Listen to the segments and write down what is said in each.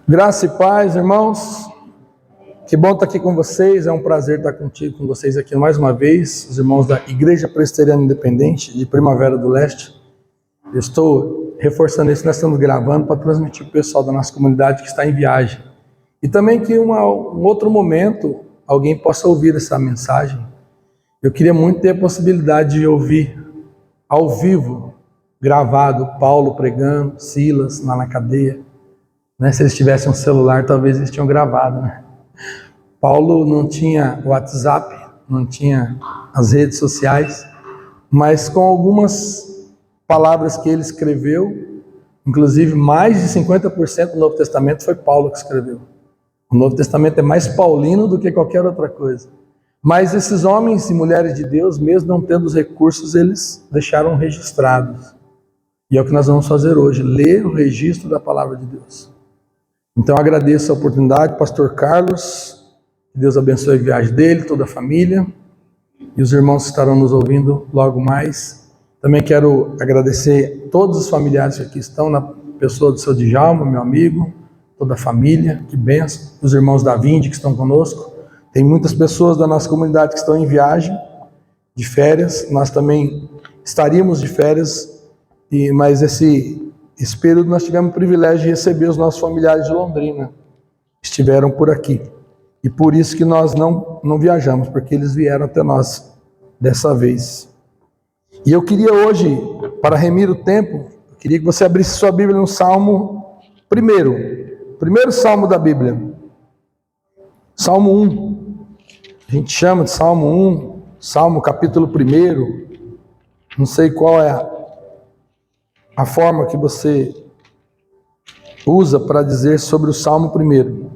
Graça e paz, irmãos. Que bom estar aqui com vocês. É um prazer estar com vocês aqui mais uma vez, os irmãos da Igreja Presbiteriana Independente de Primavera do Leste. Eu estou reforçando isso, nós estamos gravando para transmitir para o pessoal da nossa comunidade que está em viagem. E também que um outro momento alguém possa ouvir essa mensagem. Eu queria muito ter a possibilidade de ouvir ao vivo, gravado, Paulo pregando, Silas lá na cadeia. Se eles tivessem um celular, talvez eles tinham gravado, né? Paulo não tinha WhatsApp, não tinha as redes sociais, mas com algumas palavras que ele escreveu, inclusive mais de 50% do Novo Testamento foi Paulo que escreveu. O Novo Testamento é mais paulino do que qualquer outra coisa. Mas esses homens e mulheres de Deus, mesmo não tendo os recursos, eles deixaram registrados. E é o que nós vamos fazer hoje, ler o registro da palavra de Deus. Então agradeço a oportunidade, pastor Carlos, que Deus abençoe a viagem dele, toda a família, e os irmãos que estarão nos ouvindo logo mais. Também quero agradecer todos os familiares que aqui estão, na pessoa do seu Djalma, meu amigo, toda a família, que bênção, os irmãos da Vinde que estão conosco. Tem muitas pessoas da nossa comunidade que estão em viagem, de férias, nós também estaríamos de férias, mas esse período nós tivemos o privilégio de receber os nossos familiares de Londrina, estiveram por aqui, e por isso que nós não viajamos, porque eles vieram até nós dessa vez. E eu queria hoje, para remir o tempo, eu queria que você abrisse sua Bíblia no Salmo primeiro Salmo da Bíblia, Salmo 1, a gente chama de Salmo 1, Salmo capítulo 1, não sei qual é a forma que você usa para dizer sobre o Salmo 1.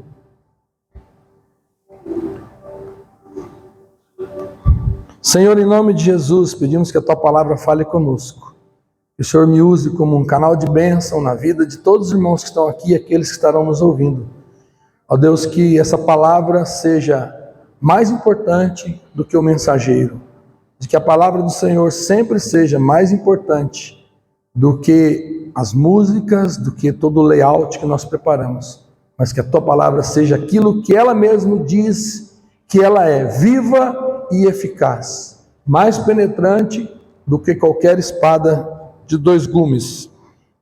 Senhor, em nome de Jesus, pedimos que a Tua palavra fale conosco. Que o Senhor me use como um canal de bênção na vida de todos os irmãos que estão aqui e aqueles que estarão nos ouvindo. Ó Deus, que essa palavra seja mais importante do que o mensageiro. De que a palavra do Senhor sempre seja mais importante do que as músicas, do que todo o layout que nós preparamos, mas que a Tua palavra seja aquilo que ela mesma diz que ela é, viva e eficaz, mais penetrante do que qualquer espada de 2 gumes.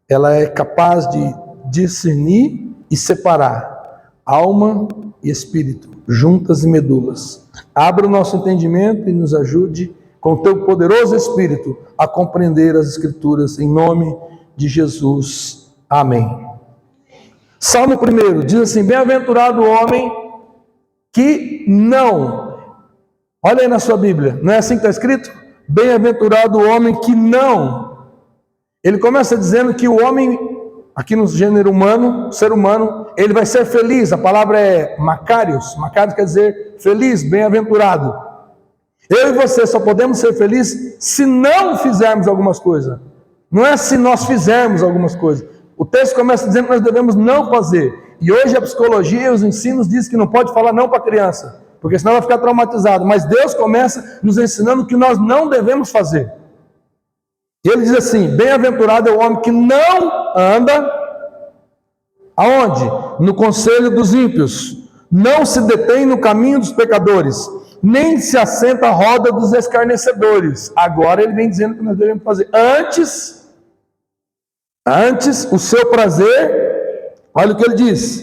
Ela é capaz de discernir e separar alma e espírito, juntas e medulas. Abra o nosso entendimento e nos ajude com o Teu poderoso Espírito a compreender as Escrituras, em nome de Jesus. Amém. Salmo 1 diz assim: bem-aventurado o homem que não... Olha aí na sua Bíblia, não é assim que está escrito? Bem-aventurado o homem que não... Ele começa dizendo que o homem, aqui no gênero humano, ser humano, ele vai ser feliz. A palavra é Macarios. Macarios quer dizer feliz, bem-aventurado. Eu e você só podemos ser felizes se não fizermos algumas coisas. Não é se nós fizermos algumas coisas. O texto começa dizendo que nós devemos não fazer. E hoje a psicologia e os ensinos dizem que não pode falar não para a criança, porque senão vai ficar traumatizado. Mas Deus começa nos ensinando que nós não devemos fazer. E ele diz assim: bem-aventurado é o homem que não anda, aonde? No conselho dos ímpios, não se detém no caminho dos pecadores, nem se assenta à roda dos escarnecedores. Agora ele vem dizendo que nós devemos fazer. Antes o seu prazer, olha o que ele diz: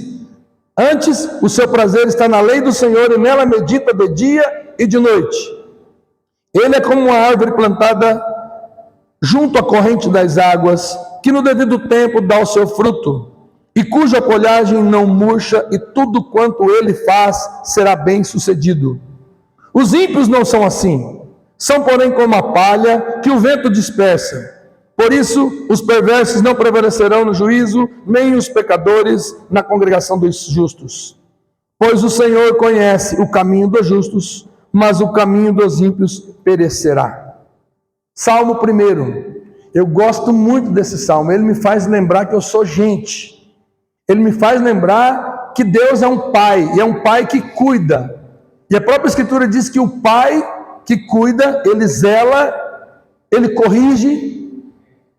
antes o seu prazer está na lei do Senhor, e nela medita de dia e de noite. Ele é como uma árvore plantada junto à corrente das águas, que no devido tempo dá o seu fruto, e cuja folhagem não murcha, e tudo quanto ele faz será bem sucedido. Os ímpios não são assim, são porém como a palha que o vento dispersa. Por isso os perversos não prevalecerão no juízo, nem os pecadores na congregação dos justos. Pois o Senhor conhece o caminho dos justos, mas o caminho dos ímpios perecerá. Salmo 1. Eu gosto muito desse salmo, ele me faz lembrar que eu sou gente. Ele me faz lembrar que Deus é um pai, e é um pai que cuida. E a própria Escritura diz que o pai que cuida, ele zela, ele corrige,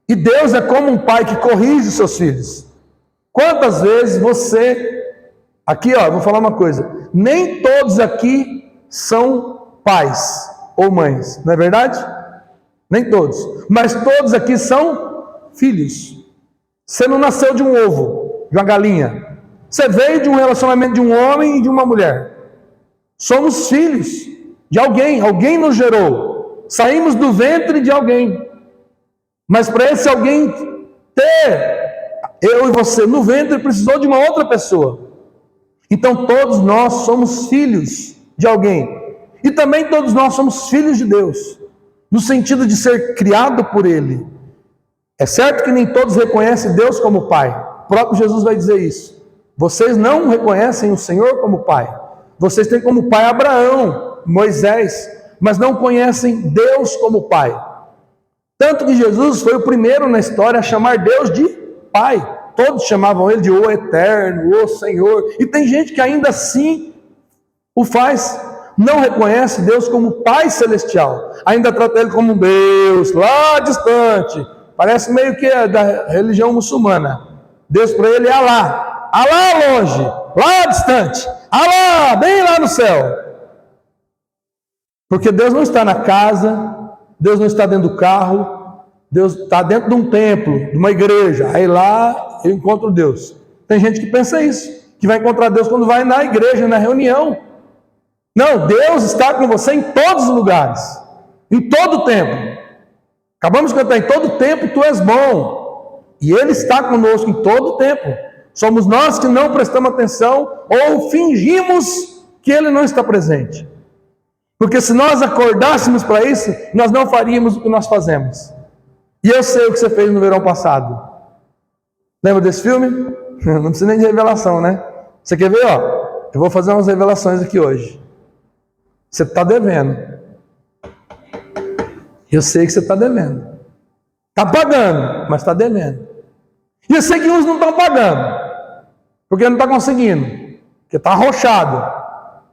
e Deus é como um pai que corrige os seus filhos. Quantas vezes você... Aqui, ó, vou falar uma coisa. Nem todos aqui são pais ou mães, não é verdade? Nem todos. Mas todos aqui são filhos. Você não nasceu de um ovo, de uma galinha. Você veio de um relacionamento de um homem e de uma mulher. Somos filhos de alguém. Alguém nos gerou. Saímos do ventre de alguém. Mas para esse alguém ter eu e você no ventre, precisou de uma outra pessoa. Então todos nós somos filhos de alguém. E também todos nós somos filhos de Deus, no sentido de ser criado por Ele. É certo que nem todos reconhecem Deus como Pai. O próprio Jesus vai dizer isso. Vocês não reconhecem o Senhor como Pai. Vocês têm como Pai Abraão, Moisés, mas não conhecem Deus como Pai. Tanto que Jesus foi o primeiro na história a chamar Deus de Pai. Todos chamavam Ele de O Eterno, O Senhor. E tem gente que ainda assim o faz. Não reconhece Deus como Pai Celestial. Ainda trata Ele como um Deus lá distante. Parece meio que é da religião muçulmana. Deus para ele é Alá. Alá longe, lá distante. Alá, bem lá no céu. Porque Deus não está na casa, Deus não está dentro do carro, Deus está dentro de um templo, de uma igreja. Aí lá eu encontro Deus. Tem gente que pensa isso, que vai encontrar Deus quando vai na igreja, na reunião. Não, Deus está com você em todos os lugares, em todo o tempo. Acabamos de cantar, em todo o tempo tu és bom. E Ele está conosco em todo o tempo. Somos nós que não prestamos atenção ou fingimos que Ele não está presente. Porque se nós acordássemos para isso, nós não faríamos o que nós fazemos. E eu sei o que você fez no verão passado. Lembra desse filme? Não precisa nem de revelação, né? Você quer ver, ó? Eu vou fazer umas revelações aqui hoje. Você está devendo. Eu sei que você está devendo. Está pagando, mas está devendo. E eu sei que uns não estão pagando. Porque não está conseguindo. Porque está arrochado.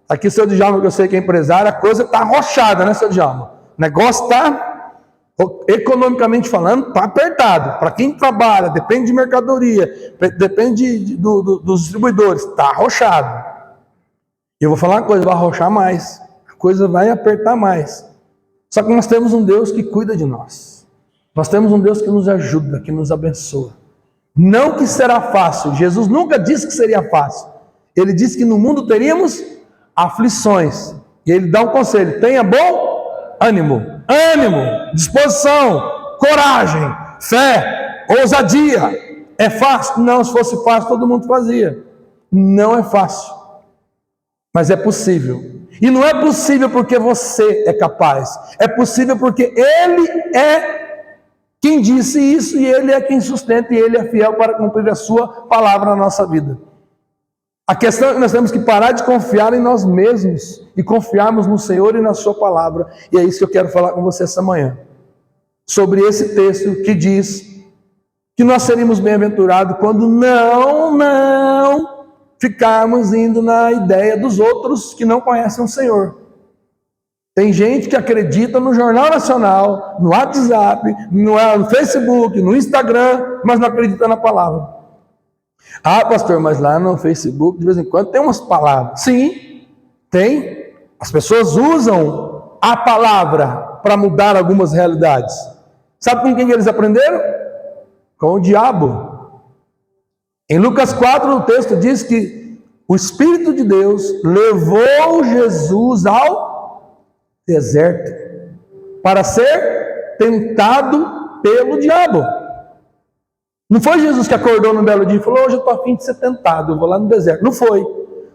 Aqui, seu Djalma, que eu sei que é empresário, a coisa está arrochada, né, seu Djalma? O negócio está... economicamente falando, está apertado. Para quem trabalha, depende de mercadoria, depende dos distribuidores, está arrochado. E eu vou falar uma coisa, vai arrochar mais, a coisa vai apertar mais. Só que nós temos um Deus que cuida de nós. Nós temos um Deus que nos ajuda, que nos abençoa. Não que será fácil. Jesus nunca disse que seria fácil. Ele disse que no mundo teríamos aflições. E ele dá um conselho: tenha bom ânimo, disposição, coragem, fé, ousadia. É fácil? Não, se fosse fácil todo mundo fazia. Não é fácil, mas é possível. E não é possível porque você é capaz, é possível porque Ele é quem disse isso, e Ele é quem sustenta, e Ele é fiel para cumprir a sua palavra na nossa vida. A questão é que nós temos que parar de confiar em nós mesmos e confiarmos no Senhor e na sua palavra. E é isso que eu quero falar com você essa manhã. Sobre esse texto que diz que nós seríamos bem-aventurados quando não ficarmos indo na ideia dos outros que não conhecem o Senhor. Tem gente que acredita no Jornal Nacional, no WhatsApp, no Facebook, no Instagram, mas não acredita na palavra. Ah, pastor, mas lá no Facebook, de vez em quando, tem umas palavras. Sim, tem. As pessoas usam a palavra para mudar algumas realidades. Sabe com quem eles aprenderam? Com o diabo. Em Lucas 4, o texto diz que o Espírito de Deus levou Jesus ao deserto para ser tentado pelo diabo. Não foi Jesus que acordou no belo dia e falou: hoje eu estou a fim de ser tentado, eu vou lá no deserto. Não foi.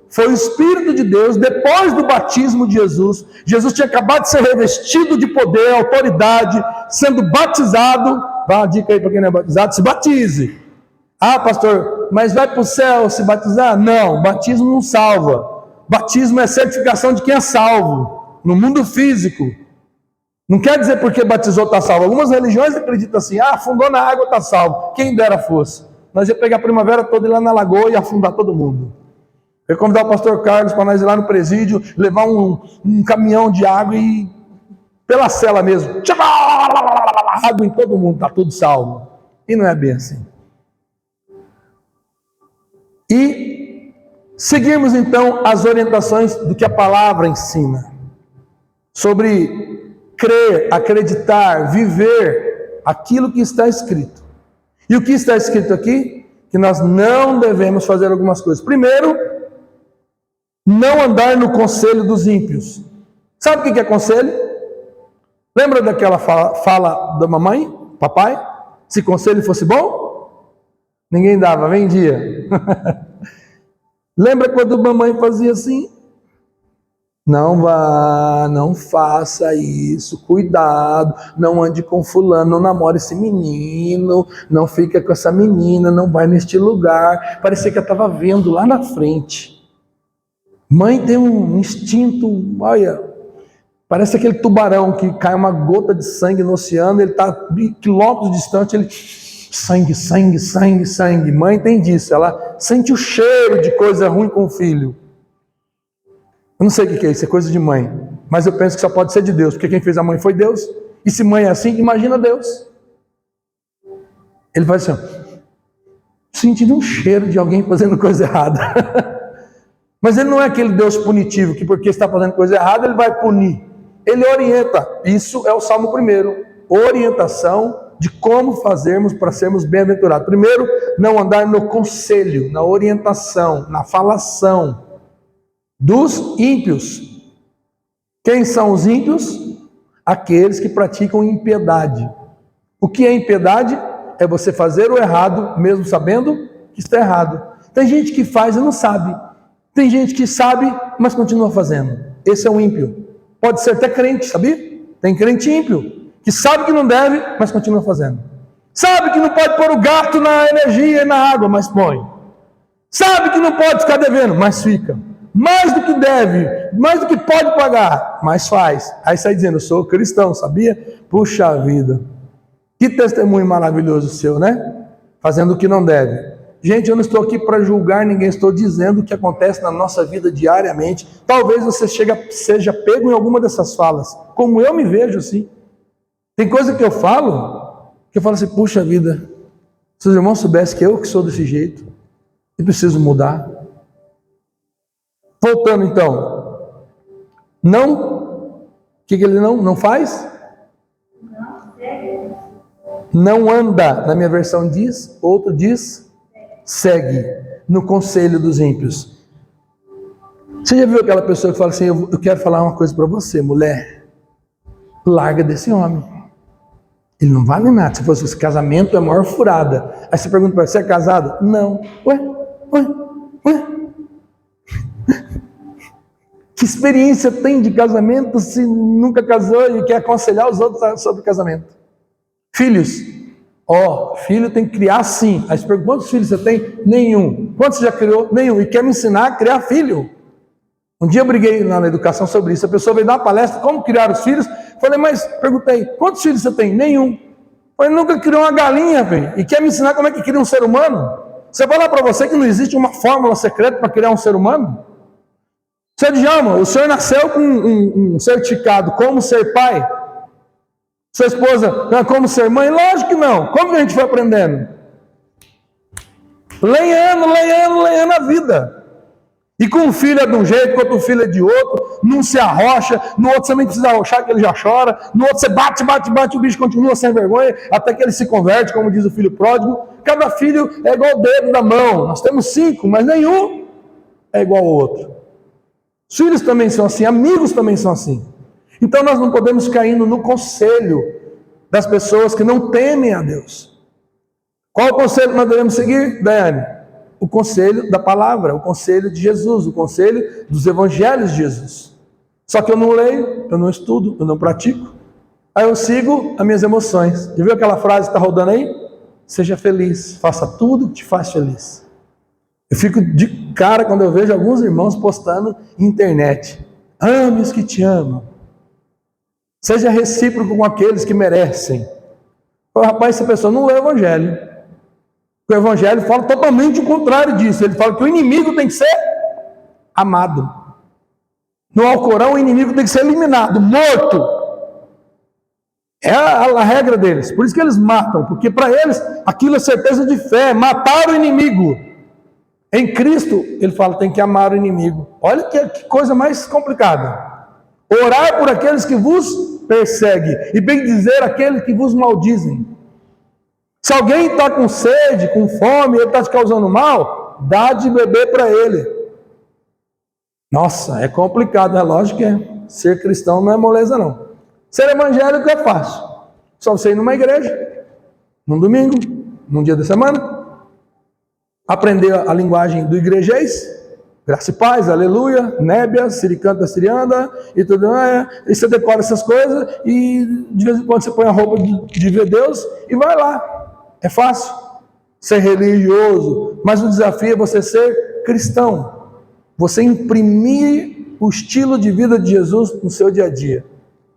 Foi o Espírito de Deus, depois do batismo de Jesus. Jesus tinha acabado de ser revestido de poder, autoridade, sendo batizado. Dá uma dica aí para quem não é batizado: se batize. Ah, pastor, mas vai para o céu se batizar? Não, batismo não salva. Batismo é certificação de quem é salvo, no mundo físico. Não quer dizer porque batizou está salvo. Algumas religiões acreditam assim: afundou na água está salvo. Quem dera fosse. Nós ia pegar a primavera toda e ir lá na lagoa e afundar todo mundo. Eu ia convidar o pastor Carlos para nós ir lá no presídio, levar um caminhão de água e pela cela mesmo, água em todo mundo, está tudo salvo. E não é bem assim. e seguirmos então as orientações do que a palavra ensina, sobre crer, acreditar, viver aquilo que está escrito. E o que está escrito aqui? Que nós não devemos fazer algumas coisas. Primeiro, não andar no conselho dos ímpios. Sabe o que é conselho? Lembra daquela fala da mamãe, papai? Se conselho fosse bom, ninguém dava, vendia. Lembra quando a mamãe fazia assim? Não vá, não faça isso, cuidado, não ande com fulano, não namore esse menino, não fica com essa menina, não vai neste lugar. Parecia que eu estava vendo lá na frente. Mãe tem um instinto, olha, parece aquele tubarão que cai uma gota de sangue no oceano, ele está quilômetros distante, ele... sangue, sangue, sangue, sangue. Mãe tem disso, ela sente o cheiro de coisa ruim com o filho. Eu não sei o que é isso, é coisa de mãe. Mas eu penso que só pode ser de Deus, porque quem fez a mãe foi Deus. E se mãe é assim, imagina Deus. Ele faz assim, ó, sentindo um cheiro de alguém fazendo coisa errada. Mas ele não é aquele Deus punitivo, que porque está fazendo coisa errada, ele vai punir. Ele orienta. Isso é o Salmo 1. Orientação de como fazermos para sermos bem-aventurados. Primeiro, não andar no conselho, na orientação, na falação dos ímpios. Quem são os ímpios? Aqueles que praticam impiedade. O que é impiedade? É você fazer o errado, mesmo sabendo que está errado. Tem gente que faz e não sabe. Tem gente que sabe, mas continua fazendo. Esse é um ímpio. Pode ser até crente, sabia? Tem crente ímpio, que sabe que não deve, mas continua fazendo. Sabe que não pode pôr o gato na energia e na água, mas põe. Sabe que não pode ficar devendo, mas fica. Mais do que deve, mais do que pode pagar, mas faz. Aí sai dizendo, eu sou cristão, sabia? Puxa vida. Que testemunho maravilhoso seu, né? Fazendo o que não deve. Gente, eu não estou aqui para julgar ninguém, estou dizendo o que acontece na nossa vida diariamente. Talvez você seja pego em alguma dessas falas, como eu me vejo assim. Tem coisa que eu falo assim, puxa vida, se os irmãos soubessem que eu que sou desse jeito, e preciso mudar. Voltando então, o que ele não faz? Não anda, na minha versão diz, outro diz, segue no conselho dos ímpios. Você já viu aquela pessoa que fala assim, eu quero falar uma coisa para você, mulher, larga desse homem, ele não vale nada. Se fosse esse casamento, é a maior furada. Aí você pergunta para ele, você é casado? Não. Ué? Que experiência tem de casamento se nunca casou e quer aconselhar os outros sobre casamento? Filhos. Filho tem que criar sim. Aí você pergunta, quantos filhos você tem? Nenhum. Quantos você já criou? Nenhum. E quer me ensinar a criar filho? Um dia eu briguei lá na educação sobre isso. A pessoa veio dar uma palestra, como criar os filhos. Falei, mas perguntei, quantos filhos você tem? Nenhum. Falei, nunca criou uma galinha, velho. E quer me ensinar como é que cria um ser humano? Você falar para você que não existe uma fórmula secreta para criar um ser humano? Seu Djalma, o senhor nasceu com um certificado como ser pai? Sua esposa, como ser mãe? Lógico que não. Como que a gente foi aprendendo? Lenhando a vida. E com um filho é de um jeito, com outro filho é de outro, num se arrocha, no outro você nem precisa arrochar, que ele já chora, no outro você bate, o bicho continua sem vergonha, até que ele se converte, como diz o filho pródigo. Cada filho é igual o dedo da mão. Nós temos 5, mas nenhum é igual ao outro. Os filhos também são assim, amigos também são assim. Então nós não podemos cair no conselho das pessoas que não temem a Deus. Qual o conselho que nós devemos seguir, Daiane? O conselho da palavra, o conselho de Jesus, o conselho dos evangelhos de Jesus. Só que eu não leio, eu não estudo, eu não pratico. Aí eu sigo as minhas emoções. Já viu aquela frase que está rodando aí? Seja feliz, faça tudo que te faz feliz. Eu fico de cara quando eu vejo alguns irmãos postando na internet. Ame os que te amam. Seja recíproco com aqueles que merecem. Rapaz, essa pessoa não lê o Evangelho. O Evangelho fala totalmente o contrário disso. Ele fala que o inimigo tem que ser amado. No Alcorão, o inimigo tem que ser eliminado, morto. É a regra deles. Por isso que eles matam. Porque para eles, aquilo é certeza de fé. Matar o inimigo. Em Cristo, ele fala, tem que amar o inimigo. Olha que coisa mais complicada. Orar por aqueles que vos perseguem e bem dizer aqueles que vos maldizem. Se alguém está com sede, com fome, ele está te causando mal, dá de beber para ele. Nossa, é complicado, é lógico que é. Ser cristão não é moleza não. Ser evangélico é fácil. Só você ir numa igreja, num domingo, num dia da semana, aprender a linguagem do igrejês, graça e paz, aleluia, nébia, siricanta, sirianda, e tudo mais, e você decora essas coisas, e de vez em quando você põe a roupa de ver Deus, e vai lá, é fácil, ser religioso, mas o desafio é você ser cristão, você imprimir o estilo de vida de Jesus no seu dia a dia,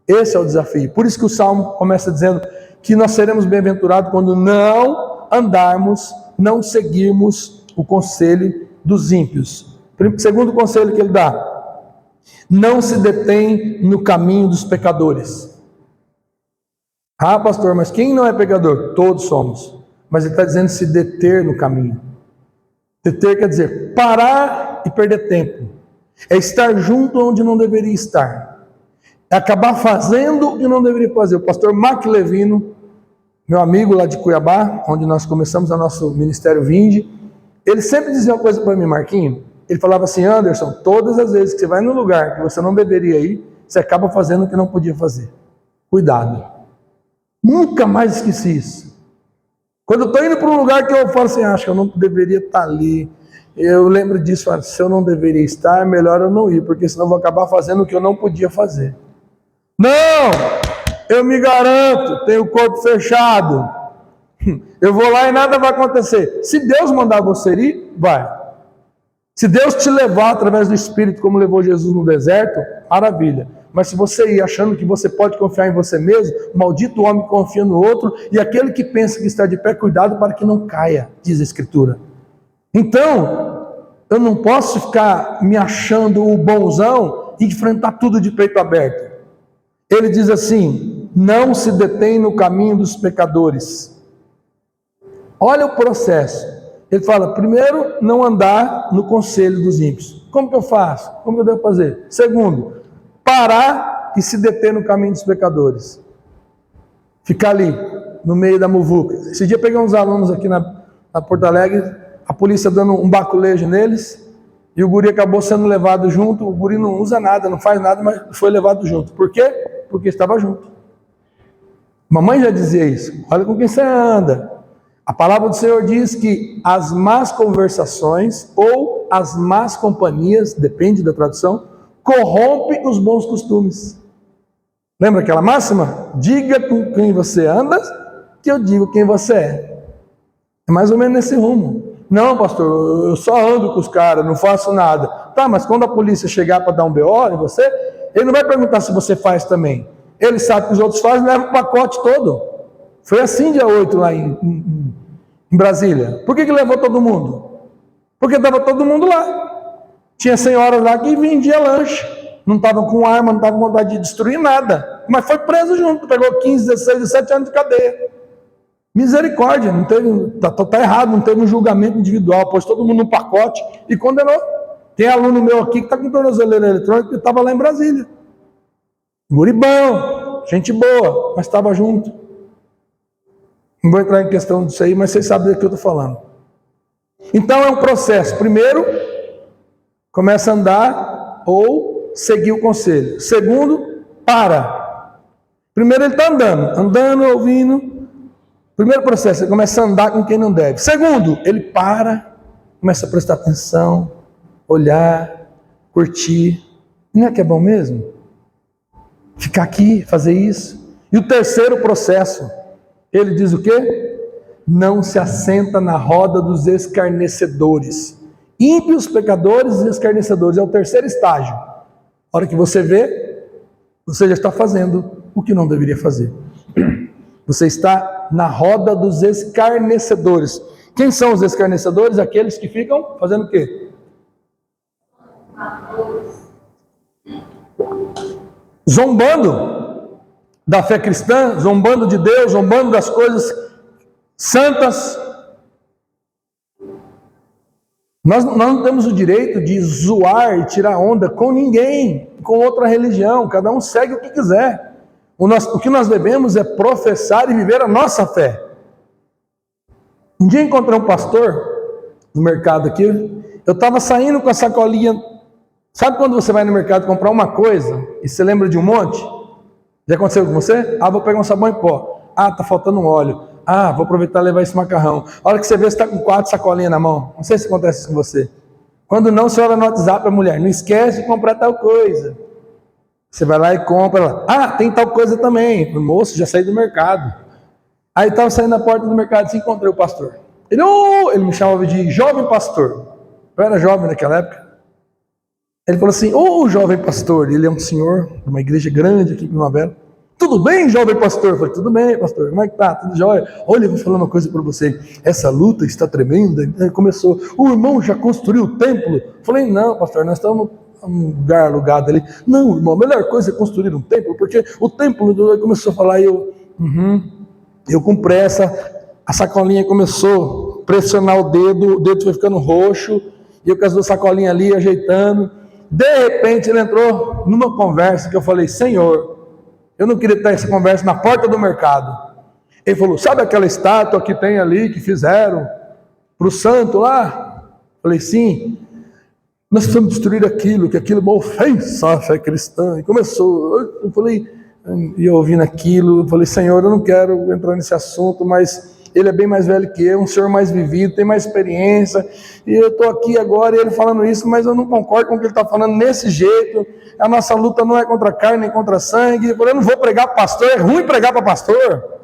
esse é o desafio, por isso que o Salmo começa dizendo, que nós seremos bem-aventurados quando não andarmos, não seguirmos o conselho dos ímpios. Segundo conselho que ele dá, não se detém no caminho dos pecadores. Ah, pastor, mas quem não é pecador? Todos somos. Mas ele está dizendo se deter no caminho. Deter quer dizer parar e perder tempo. É estar junto onde não deveria estar. É acabar fazendo o que não deveria fazer. O pastor Mark Levino, meu amigo lá de Cuiabá, onde nós começamos o nosso ministério Vinde, ele sempre dizia uma coisa para mim, Marquinho. Ele falava assim, Anderson, todas as vezes que você vai num lugar que você não deveria ir, você acaba fazendo o que não podia fazer. Cuidado. Nunca mais esqueci isso. Quando eu estou indo para um lugar que eu falo assim, acho que eu não deveria estar ali, eu lembro disso, falo, se eu não deveria estar, é melhor eu não ir, porque senão eu vou acabar fazendo o que eu não podia fazer. Não! Eu me garanto, tenho o corpo fechado. Eu vou lá e nada vai acontecer. Se Deus mandar você ir, vai. Se Deus te levar através do Espírito, como levou Jesus no deserto, maravilha. Mas se você ir achando que você pode confiar em você mesmo, maldito homem confia no outro, e aquele que pensa que está de pé, cuidado para que não caia, diz a Escritura. Então, eu não posso ficar me achando o bonzão e enfrentar tudo de peito aberto. Ele diz assim, não se detém no caminho dos pecadores. Olha o processo. Ele fala, primeiro, não andar no conselho dos ímpios. Como que eu faço? Como que eu devo fazer? Segundo, parar e se deter no caminho dos pecadores. Ficar ali, no meio da muvuca. Esse dia eu peguei uns alunos aqui na Porto Alegre, a polícia dando um baculejo neles, e o guri acabou sendo levado junto. O guri não usa nada, não faz nada, mas foi levado junto. Por quê? Porque estava junto. Mamãe já dizia isso. Olha com quem você anda. A palavra do Senhor diz que as más conversações ou as más companhias, depende da tradução, corrompem os bons costumes. Lembra aquela máxima? Diga com quem você anda, que eu digo quem você é. É mais ou menos nesse rumo. Não, pastor, eu só ando com os caras, não faço nada. Tá, mas quando a polícia chegar para dar um BO em você, ele não vai perguntar se você faz também. Ele sabe que os outros fazem, leva o pacote todo. Foi assim dia 8 lá em Brasília. Por que levou todo mundo? Porque estava todo mundo lá. Tinha senhoras lá que vendiam lanche. Não estavam com arma, não estavam com vontade de destruir nada. Mas foi preso junto. Pegou 15, 16, 17 anos de cadeia. Misericórdia. Não teve, tá errado, não teve um julgamento individual. Pôs todo mundo no pacote e condenou. Tem aluno meu aqui que está com tornozeleira eletrônica que estava lá em Brasília. Guribão, gente boa, mas estava junto. Não vou entrar em questão disso aí, mas vocês sabem do que eu estou falando. Então é um processo. Primeiro, começa a andar ou seguir o conselho. Segundo, para. Primeiro ele está andando, ouvindo. Primeiro processo, ele começa a andar com quem não deve. Segundo, ele para, começa a prestar atenção, olhar, curtir. Não é que é bom mesmo? Ficar aqui, fazer isso. E o terceiro processo, ele diz o quê? Não se assenta na roda dos escarnecedores. Ímpios, pecadores e escarnecedores. É o terceiro estágio. A hora que você vê, você já está fazendo o que não deveria fazer. Você está na roda dos escarnecedores. Quem são os escarnecedores? Aqueles que ficam fazendo o quê? Zombando da fé cristã, zombando de Deus, zombando das coisas santas. Nós não temos o direito de zoar e tirar onda com ninguém, com outra religião. Cada um segue o que quiser. O que nós devemos é professar e viver a nossa fé. Um dia encontrei um pastor no mercado aqui. Eu estava saindo com a sacolinha. Sabe quando você vai no mercado comprar uma coisa e você lembra de um monte? Já aconteceu com você? Ah, vou pegar um sabão em pó. Ah, tá faltando um óleo. Ah, vou aproveitar e levar esse macarrão. A hora que você vê, você está com 4 sacolinhas na mão. Não sei se acontece isso com você. Quando não, você olha no WhatsApp a mulher. Não esquece de comprar tal coisa. Você vai lá e compra. Ela, ah, tem tal coisa também. Moço, já saí do mercado. Aí estava saindo na porta do mercado e encontrei o pastor. Ele me chamava de jovem pastor. Eu era jovem naquela época. Ele falou assim, jovem pastor. Ele é um senhor de uma igreja grande aqui em Primavera. Tudo bem, jovem pastor? Eu falei, tudo bem, pastor. Como é que tá? Tudo jóia? Olha, eu vou falar uma coisa para você. Essa luta está tremenda. Começou. O irmão já construiu o templo? Eu falei, não, pastor, nós estamos num lugar alugado ali. Não, irmão, a melhor coisa é construir um templo, porque o templo começou a falar e eu com pressa, a sacolinha começou a pressionar o dedo foi ficando roxo, e eu com as 2 sacolinhas ali ajeitando. De repente ele entrou numa conversa que eu falei, Senhor, eu não queria ter essa conversa na porta do mercado. Ele falou, sabe aquela estátua que tem ali, que fizeram para o santo lá? Eu falei, sim. Nós precisamos destruir aquilo, que aquilo é uma ofensa à fé cristã. E começou, eu falei, e eu ouvindo aquilo, eu falei, Senhor, eu não quero entrar nesse assunto, mas ele é bem mais velho que eu, um senhor mais vivido, tem mais experiência, e eu estou aqui agora, e ele falando isso, mas eu não concordo com o que ele está falando nesse jeito. A nossa luta não é contra a carne, nem contra sangue. Eu falei, eu não vou pregar para pastor, é ruim pregar para pastor.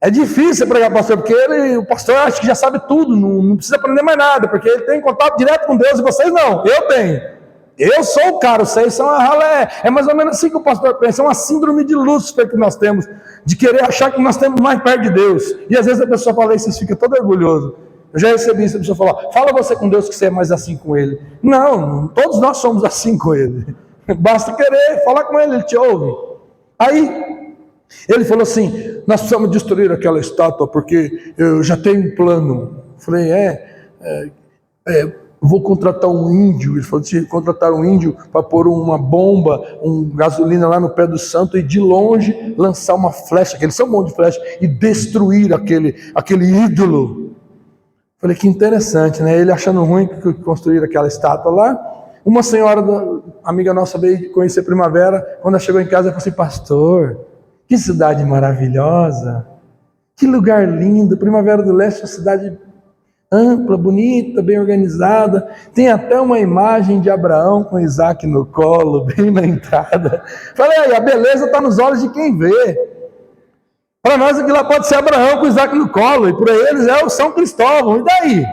É difícil pregar para pastor, porque o pastor acha que já sabe tudo, não precisa aprender mais nada, porque ele tem contato direto com Deus, e vocês não, eu tenho. Eu sou o cara, vocês são a ralé. É mais ou menos assim que o pastor pensa, é uma síndrome de Lúcifer que nós temos, de querer achar que nós estamos mais perto de Deus. E às vezes a pessoa fala isso e fica todo orgulhoso. Eu já recebi isso, a pessoa fala, fala você com Deus que você é mais assim com Ele. Não, todos nós somos assim com Ele. Basta querer falar com Ele, Ele te ouve. Aí, ele falou assim, nós precisamos destruir aquela estátua, porque eu já tenho um plano. Eu falei, vou contratar um índio. Ele falou, se contratar um índio para pôr uma bomba, gasolina lá no pé do santo e de longe lançar uma flecha, que eles são bons de flecha, e destruir aquele ídolo. Falei, que interessante, né? Ele achando ruim que construíram aquela estátua lá. Uma senhora, amiga nossa, veio conhecer Primavera. Quando ela chegou em casa, ela falou assim, pastor, que cidade maravilhosa, que lugar lindo. Primavera do Leste é uma cidade ampla, bonita, bem organizada. Tem até uma imagem de Abraão com Isaac no colo, bem na entrada. Falei, aí, a beleza está nos olhos de quem vê. Para nós aquilo lá pode ser Abraão com Isaac no colo, e para eles é o São Cristóvão. E daí?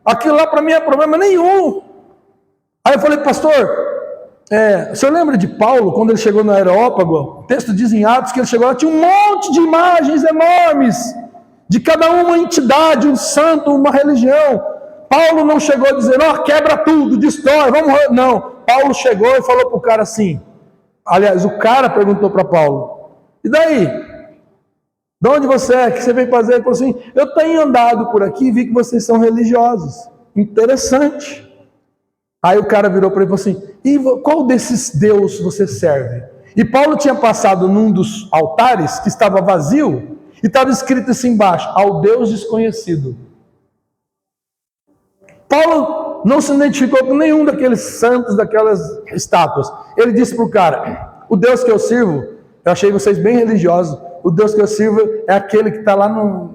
Aquilo lá para mim é problema nenhum. Aí eu falei, pastor, o senhor lembra de Paulo, quando ele chegou no Areópago? O texto diz em Atos que ele chegou lá, tinha um monte de imagens enormes, de cada uma entidade, um santo, uma religião. Paulo não chegou a dizer, quebra tudo, destrói, vamos... Não, Paulo chegou e falou para o cara assim, aliás, o cara perguntou para Paulo, e daí? De onde você é? O que você veio fazer? Ele falou assim, eu tenho andado por aqui e vi que vocês são religiosos. Interessante. Aí o cara virou para ele e falou assim, e qual desses deuses você serve? E Paulo tinha passado num dos altares que estava vazio, e estava escrito assim embaixo, ao Deus desconhecido. Paulo não se identificou com nenhum daqueles santos, daquelas estátuas. Ele disse para o cara, o Deus que eu sirvo, eu achei vocês bem religiosos, o Deus que eu sirvo é aquele que está lá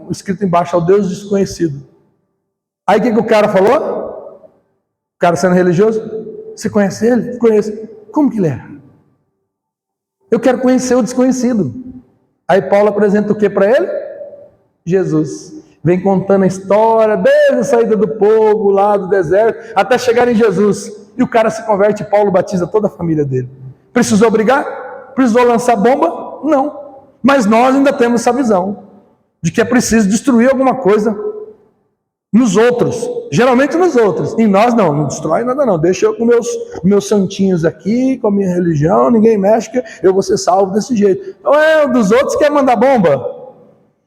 escrito embaixo, ao Deus desconhecido. Aí o que o cara falou? O cara sendo religioso, você conhece ele? Conheço. Como que ele é? Eu quero conhecer o desconhecido. Aí Paulo apresenta o que para ele? Jesus. Vem contando a história, desde a saída do povo lá do deserto, até chegar em Jesus. E o cara se converte e Paulo batiza toda a família dele. Precisou brigar? Precisou lançar bomba? Não. Mas nós ainda temos essa visão de que é preciso destruir alguma coisa nos outros, geralmente nos outros. Em nós não destrói nada não. Deixa eu com meus santinhos aqui, com a minha religião, ninguém mexe, que eu vou ser salvo desse jeito. Então dos outros quer mandar bomba.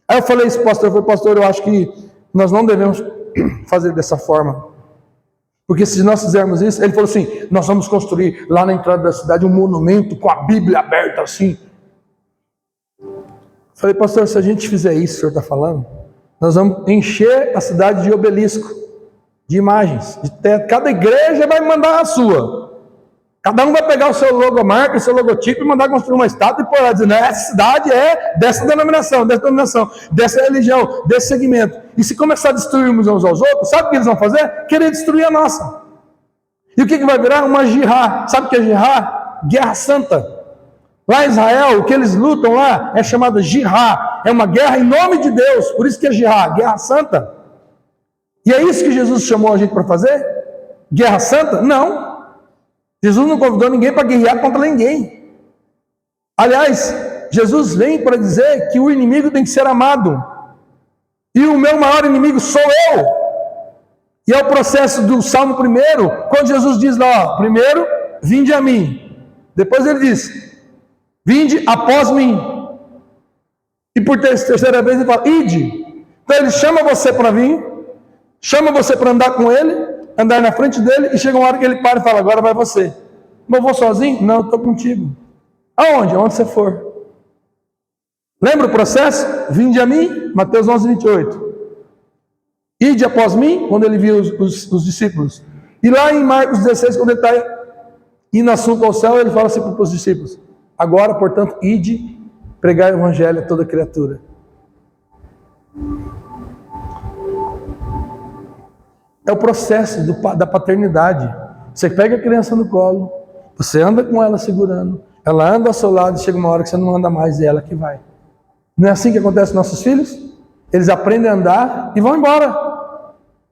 Aí eu falei isso, pastor, eu acho que nós não devemos fazer dessa forma. Porque se nós fizermos isso, ele falou assim, nós vamos construir lá na entrada da cidade um monumento com a Bíblia aberta assim. Falei, pastor, se a gente fizer isso, o senhor está falando, nós vamos encher a cidade de obelisco, de imagens, de teto. Cada igreja vai mandar a sua. Cada um vai pegar o seu logomarca, o seu logotipo e mandar construir uma estátua e pôr lá, dizendo, essa cidade é dessa denominação, dessa religião, desse segmento. E se começar a destruir uns aos outros, sabe o que eles vão fazer? Querer destruir a nossa. E o que vai virar? Uma jihá. Sabe o que é jihá? Guerra Santa. Lá em Israel, o que eles lutam lá é chamada jihá. É uma guerra em nome de Deus. Por isso que é jihá, Guerra Santa. E é isso que Jesus chamou a gente para fazer? Guerra Santa? Não. Jesus não convidou ninguém para guerrear contra ninguém. Aliás, Jesus vem para dizer que o inimigo tem que ser amado. E o meu maior inimigo sou eu. E é o processo do Salmo 1, quando Jesus diz lá, ó, primeiro, vinde a mim. Depois ele diz, vinde após mim. E por terceira vez ele fala, ide. Então ele chama você para vir, chama você para andar com ele, andar na frente dele, e chega uma hora que ele para e fala, agora vai você. Mas eu vou sozinho? Não, eu estou contigo. Aonde? Aonde você for. Lembra o processo? Vinde a mim, Mateus 11, 28. Ide após mim, quando ele viu os discípulos. E lá em Marcos 16, quando ele está indo assunto ao céu, ele fala assim para os discípulos, agora, portanto, ide pregar o evangelho a toda criatura. É o processo da paternidade. Você pega a criança no colo, você anda com ela segurando, ela anda ao seu lado e chega uma hora que você não anda mais e é ela que vai. Não é assim que acontece com nossos filhos? Eles aprendem a andar e vão embora,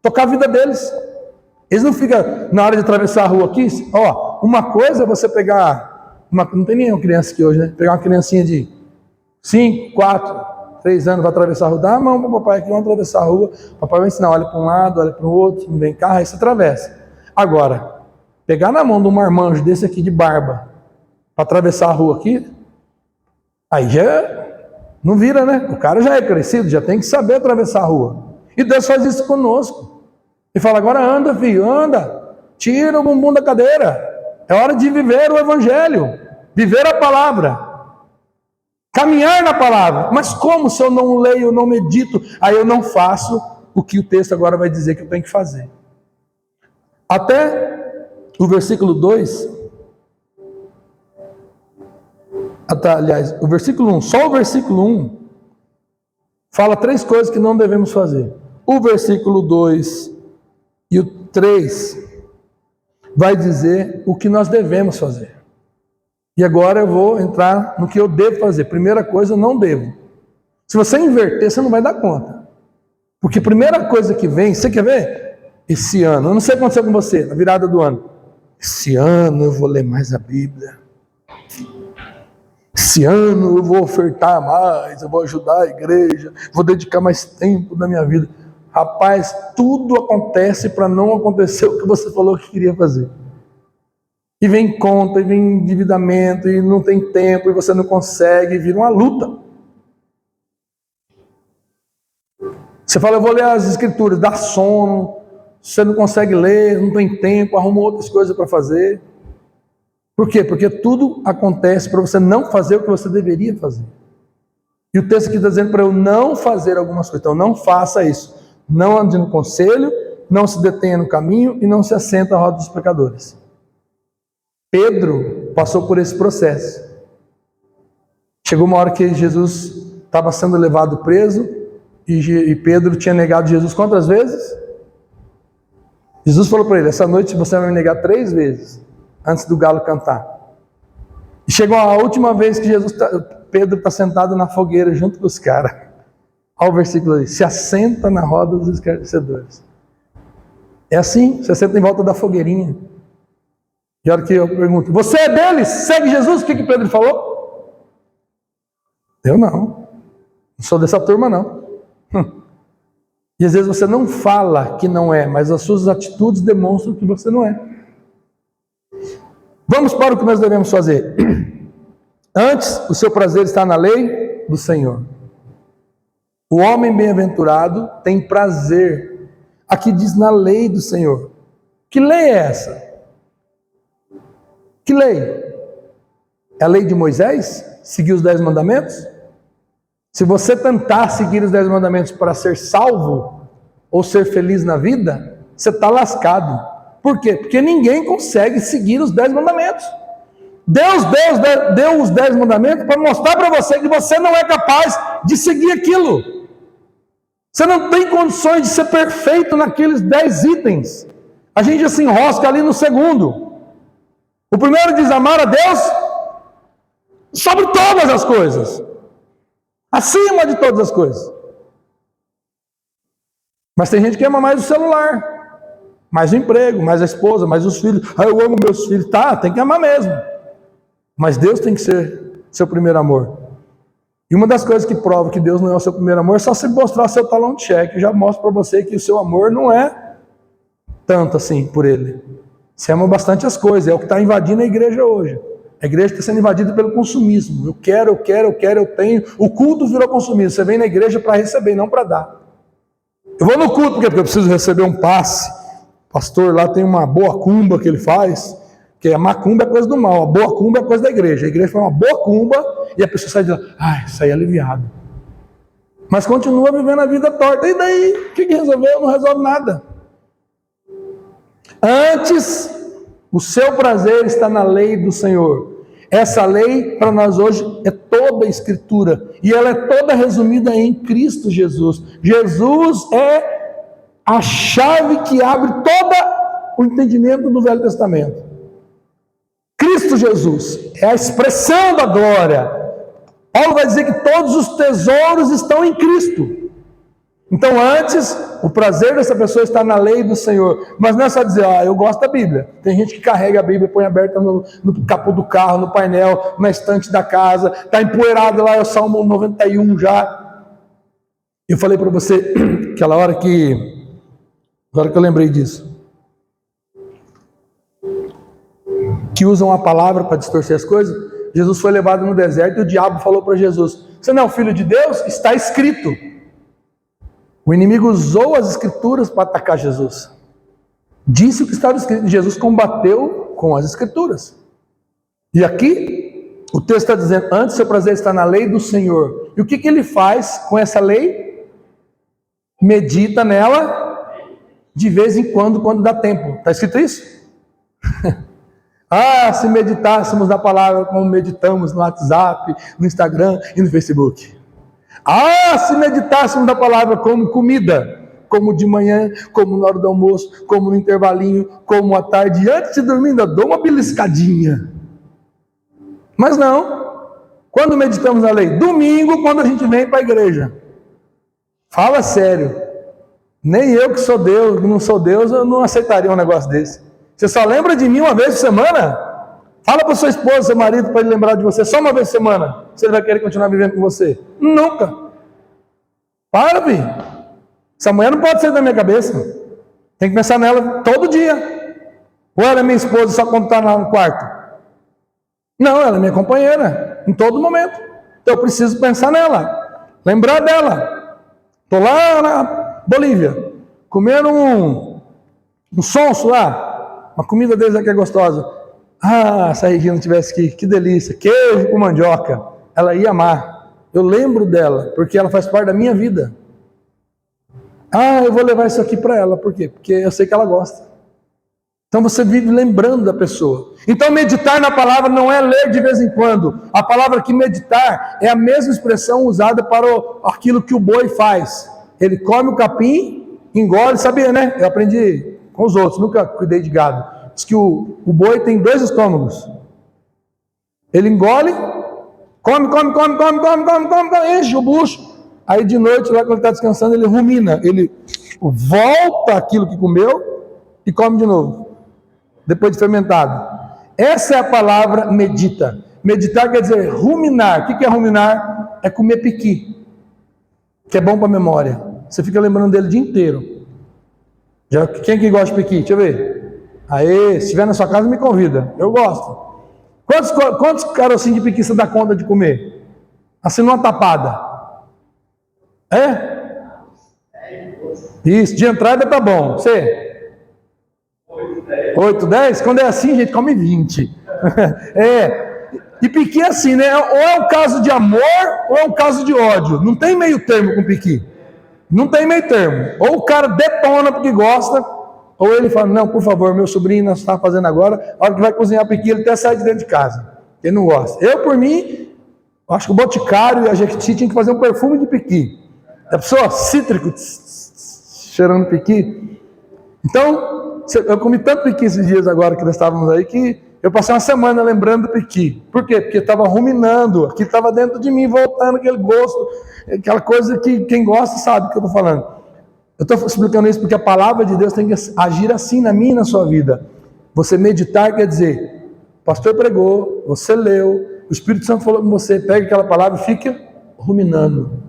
tocar a vida deles. Eles não ficam na hora de atravessar a rua aqui. Ó, uma coisa é você pegar, não tem nenhuma criança aqui hoje, né? Pegar uma criancinha de 5, 4, 3 anos, vai atravessar a rua, dá a mão para o papai aqui, vamos atravessar a rua, o papai vai ensinar, olha para um lado, olha para o outro, não vem cá, aí você atravessa. Agora, pegar na mão de um marmanjo desse aqui de barba, para atravessar a rua aqui, aí já não vira, né? O cara já é crescido, já tem que saber atravessar a rua. E Deus faz isso conosco. Ele fala, agora anda, filho, anda, tira o bumbum da cadeira, é hora de viver o evangelho, viver a palavra. Caminhar na palavra. Mas como se eu não leio, eu não medito, aí eu não faço o que o texto agora vai dizer que eu tenho que fazer. Até o versículo 2, aliás, o versículo 1, só o versículo 1, fala 3 coisas que não devemos fazer. O versículo 2 e o 3 vai dizer o que nós devemos fazer. E agora eu vou entrar no que eu devo fazer. Primeira coisa, eu não devo. Se você inverter, você não vai dar conta. Porque a primeira coisa que vem, você quer ver? Esse ano, eu não sei o que aconteceu com você, na virada do ano. Esse ano eu vou ler mais a Bíblia. Esse ano eu vou ofertar mais, eu vou ajudar a igreja, vou dedicar mais tempo da minha vida. Rapaz, tudo acontece para não acontecer o que você falou que queria fazer. E vem conta, e vem endividamento, e não tem tempo, e você não consegue, e vira uma luta. Você fala, eu vou ler as escrituras, dá sono, você não consegue ler, não tem tempo, arruma outras coisas para fazer. Por quê? Porque tudo acontece para você não fazer o que você deveria fazer. E o texto aqui está dizendo para eu não fazer algumas coisas. Então não faça isso. Não ande no conselho, não se detenha no caminho e não se assenta à roda dos pecadores. Pedro passou por esse processo. Chegou uma hora que Jesus estava sendo levado preso e Pedro tinha negado Jesus quantas vezes? Jesus falou para ele, essa noite você vai me negar 3 vezes antes do galo cantar. E chegou a última vez que Pedro está sentado na fogueira junto com os caras. Olha o versículo ali, se assenta na roda dos escarnecedores. É assim, você senta em volta da fogueirinha. E a hora que eu pergunto, você é deles? Segue Jesus? O que Pedro falou? Eu não sou dessa turma não. E às vezes você não fala que não é, mas as suas atitudes demonstram que você não é. Vamos para o que nós devemos fazer. Antes, o seu prazer está na lei do Senhor. O homem bem-aventurado tem prazer. Aqui diz na lei do Senhor. Que lei é essa? Que lei? É a lei de Moisés? Seguir os 10 mandamentos? Se você tentar seguir os 10 mandamentos para ser salvo ou ser feliz na vida, você está lascado. Por quê? Porque ninguém consegue seguir os 10 mandamentos. Deus deu os 10 mandamentos para mostrar para você que você não é capaz de seguir aquilo. Você não tem condições de ser perfeito naqueles 10 itens. A gente já se enrosca ali no segundo. O primeiro diz amar a Deus sobre todas as coisas. Acima de todas as coisas. Mas tem gente que ama mais o celular, mais o emprego, mais a esposa, mais os filhos. Eu amo meus filhos. Tá, tem que amar mesmo. Mas Deus tem que ser seu primeiro amor. E uma das coisas que prova que Deus não é o seu primeiro amor é só você mostrar seu talão de cheque. Eu já mostro para você que o seu amor não é tanto assim por Ele. Você ama bastante as coisas. É o que está invadindo a igreja hoje. A igreja está sendo invadida pelo consumismo. Eu quero, eu tenho. O culto virou consumismo. Você vem na igreja para receber, não para dar. Eu vou no culto porque eu preciso receber um passe. O pastor lá tem uma boa cumba que ele faz. Que a macumba é coisa do mal, a boa cumba é coisa da igreja. A igreja faz uma boa cumba e a pessoa sai de lá, sai aliviado. Mas continua vivendo a vida torta. E daí? O que resolveu? Não resolve nada. Antes, o seu prazer está na lei do Senhor. Essa lei, para nós hoje, é toda a Escritura. E ela é toda resumida em Cristo Jesus. Jesus é a chave que abre todo o entendimento do Velho Testamento. Cristo Jesus é a expressão da glória. Paulo vai dizer que todos os tesouros estão em Cristo. Então antes, o prazer dessa pessoa está na lei do Senhor. Mas não é só dizer, eu gosto da Bíblia. Tem gente que carrega a Bíblia, põe aberta no capô do carro, no painel, na estante da casa. Está empoeirado lá, é o Salmo 91 já. Eu falei para você, aquela hora que eu lembrei disso. Que usam a palavra para distorcer as coisas. Jesus foi levado no deserto e o diabo falou para Jesus, você não é o filho de Deus? Está escrito. O inimigo usou as escrituras para atacar Jesus. Disse o que estava escrito. Jesus combateu com as escrituras. E aqui, o texto está dizendo, antes seu prazer está na lei do Senhor. E o que ele faz com essa lei? Medita nela de vez em quando dá tempo. Está escrito isso? Se meditássemos na palavra como meditamos no WhatsApp, no Instagram e no Facebook. Se meditássemos na palavra como comida, como de manhã, como na hora do almoço, como no intervalinho, como à tarde, antes de dormir ainda dou uma beliscadinha. Mas não. Quando meditamos na lei? Domingo, quando a gente vem para a igreja. Fala sério. Nem eu que sou Deus, que não sou Deus, eu não aceitaria um negócio desse. Você só lembra de mim uma vez por semana? Fala para sua esposa, seu marido, para ele lembrar de você só uma vez por semana. Se ele vai querer continuar vivendo com você. Nunca. Para, filho. Essa mulher não pode sair da minha cabeça. Tem que pensar nela todo dia. Ou ela é minha esposa só quando está no quarto? Não, ela é minha companheira. Em todo momento. Então eu preciso pensar nela. Lembrar dela. Estou lá na Bolívia. Comendo um sonso lá. Uma comida deles aqui é gostosa. Se a Regina não tivesse aqui, que delícia. Queijo com mandioca. Ela ia amar. Eu lembro dela, porque ela faz parte da minha vida. Eu vou levar isso aqui para ela. Por quê? Porque eu sei que ela gosta. Então você vive lembrando da pessoa. Então meditar na palavra não é ler de vez em quando. A palavra que meditar é a mesma expressão usada para aquilo que o boi faz. Ele come o capim, engole, sabia, né? Eu aprendi com os outros, nunca cuidei de gado. Diz que o boi tem 2 estômagos. Ele engole, come, enche o bucho. Aí de noite, lá quando ele está descansando, ele rumina. Ele volta aquilo que comeu e come de novo. Depois de fermentado. Essa é a palavra medita. Meditar quer dizer ruminar. O que é ruminar? É comer piqui. Que é bom para a memória. Você fica lembrando dele o dia inteiro. Quem que gosta de piqui? Deixa eu ver. Se estiver na sua casa, me convida. Eu gosto. Quantos carocinhos de piqui você dá conta de comer? Assim, numa tapada. Isso, de entrada tá bom. Você? 8, 10? Quando é assim, a gente come 20. E piqui é assim, né? Ou é um caso de amor, ou é um caso de ódio. Não tem meio termo com piqui. Não tem meio termo. Ou o cara detona porque gosta, ou ele fala, não, por favor, meu sobrinho não está fazendo agora, a hora que vai cozinhar piqui, ele até sai de dentro de casa. Ele não gosta. Eu, por mim, acho que o Boticário e a Jequiti tinham que fazer um perfume de piqui. A pessoa cítrico, cheirando piqui. Então, eu comi tanto piqui esses dias agora que nós estávamos aí, que eu passei uma semana lembrando do piqui. Por quê? Porque estava ruminando, aquilo estava dentro de mim, voltando aquele gosto, aquela coisa que quem gosta sabe o que eu estou falando. Eu estou explicando isso porque a palavra de Deus tem que agir assim na minha e na sua vida. Você meditar quer dizer, o pastor pregou, você leu, o Espírito Santo falou com você, pega aquela palavra e fica ruminando.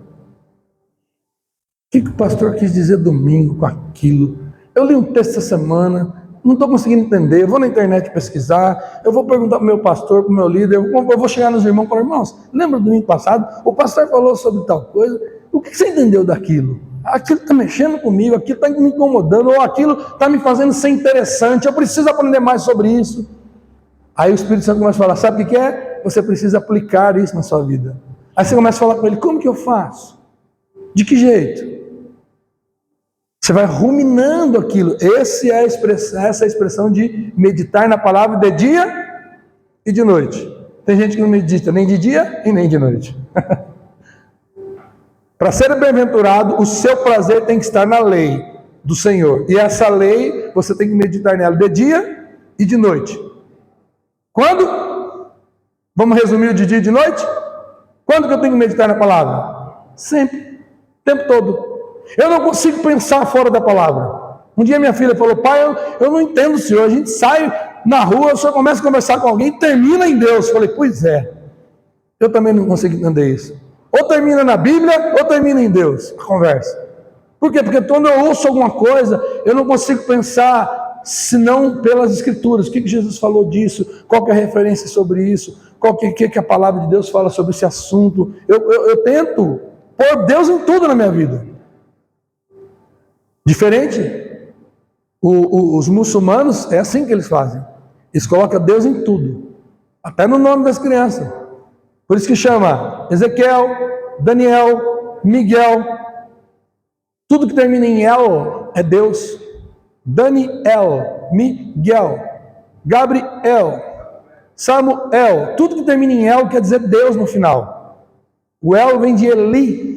O que o pastor quis dizer domingo com aquilo? Eu li um texto essa semana, não estou conseguindo entender, eu vou na internet pesquisar, eu vou perguntar para o meu pastor, para o meu líder, eu vou chegar nos irmãos e falar, irmãos, lembra do domingo passado? O pastor falou sobre tal coisa, o que você entendeu daquilo? Aquilo está mexendo comigo, aquilo está me incomodando, ou aquilo está me fazendo ser interessante, eu preciso aprender mais sobre isso. Aí o Espírito Santo começa a falar, sabe o que é? Você precisa aplicar isso na sua vida. Aí você começa a falar com ele, como que eu faço? De que jeito? Você vai ruminando aquilo. Essa é a expressão de meditar na palavra de dia e de noite. Tem gente que não medita nem de dia e nem de noite. Para ser bem-aventurado, o seu prazer tem que estar na lei do Senhor. E essa lei, você tem que meditar nela de dia e de noite. Quando? Vamos resumir o de dia e de noite? Quando que eu tenho que meditar na palavra? Sempre. O tempo todo. Eu não consigo pensar fora da palavra. Um dia minha filha falou, pai, eu não entendo o senhor. A gente sai na rua, o senhor começa a conversar com alguém e termina em Deus. Eu falei, pois é. Eu também não consigo entender isso. Ou termina na Bíblia, ou termina em Deus, a conversa. Por quê? Porque quando eu ouço alguma coisa, eu não consigo pensar senão pelas Escrituras. O que Jesus falou disso? Qual que é a referência sobre isso? Qual que a palavra de Deus fala sobre esse assunto? Eu tento pôr Deus em tudo na minha vida. Diferente, os muçulmanos, é assim que eles fazem. Eles colocam Deus em tudo. Até no nome das crianças. Por isso que chama Ezequiel, Daniel, Miguel. Tudo que termina em El é Deus. Daniel, Miguel, Gabriel, Samuel. Tudo que termina em El quer dizer Deus no final. O El vem de Eli.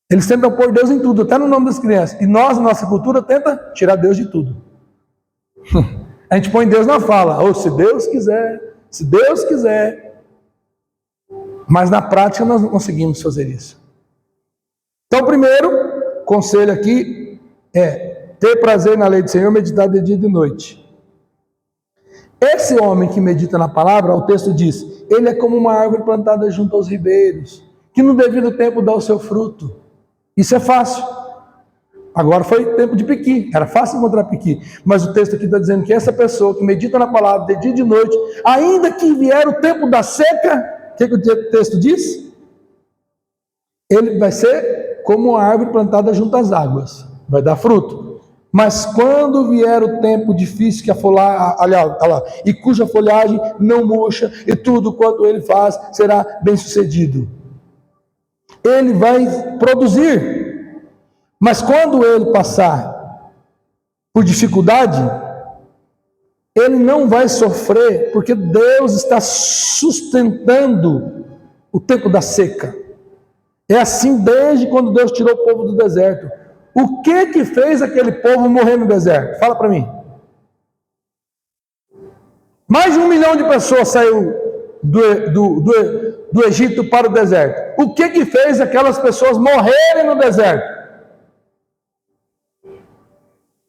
Eles tentam pôr Deus em tudo, até no nome das crianças. E nós, na nossa cultura, tenta tirar Deus de tudo. A gente põe Deus na fala. Ou se Deus quiser, se Deus quiser. Mas na prática nós não conseguimos fazer isso. Então, o primeiro conselho aqui é ter prazer na lei do Senhor, meditar de dia e de noite. Esse homem que medita na palavra, o texto diz, ele é como uma árvore plantada junto aos ribeiros, que no devido tempo dá o seu fruto. Isso é fácil. Agora foi tempo de piqui, era fácil encontrar piqui. Mas o texto aqui está dizendo que essa pessoa que medita na palavra de dia e de noite, ainda que vier o tempo da seca, o que o texto diz? Ele vai ser como uma árvore plantada junto às águas, vai dar fruto. Mas quando vier o tempo difícil, que a folhagem, e cuja folhagem não murcha, e tudo quanto ele faz será bem sucedido. Ele vai produzir, mas quando ele passar por dificuldade, ele não vai sofrer, porque Deus está sustentando o tempo da seca. É assim desde quando Deus tirou o povo do deserto. O que fez aquele povo morrer no deserto? Fala para mim. Mais de 1 milhão de pessoas saiu do Egito para o deserto. O que fez aquelas pessoas morrerem no deserto?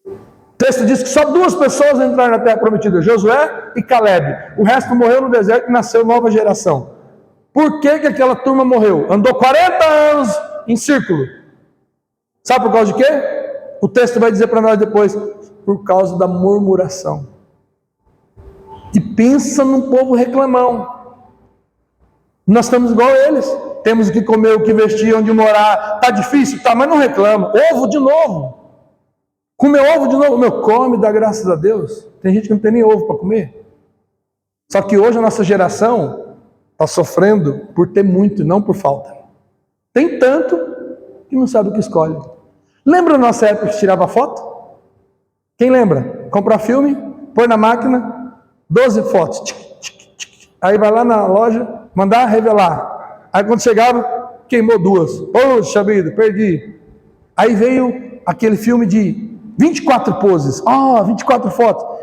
O texto diz que só 2 pessoas entraram na terra prometida, Josué e Caleb. O resto morreu no deserto e nasceu nova geração. Por que aquela turma morreu? Andou 40 anos em círculo. Sabe por causa de quê? O texto vai dizer para nós depois, por causa da murmuração. E pensa num povo reclamão. Nós estamos igual a eles. Temos o que comer, o que vestir, onde morar. Está difícil? Tá, mas não reclama. Ovo de novo. Comeu ovo de novo? Meu, come, dá graças a Deus. Tem gente que não tem nem ovo para comer. Só que hoje a nossa geração está sofrendo por ter muito e não por falta. Tem tanto que não sabe o que escolhe. Lembra a nossa época que tirava foto? Quem lembra? Comprar filme, põe na máquina, 12 fotos. Aí vai lá na loja, mandar revelar. Aí quando chegava, queimou 2. Poxa vida, perdi. Aí veio aquele filme de 24 poses. 24 fotos.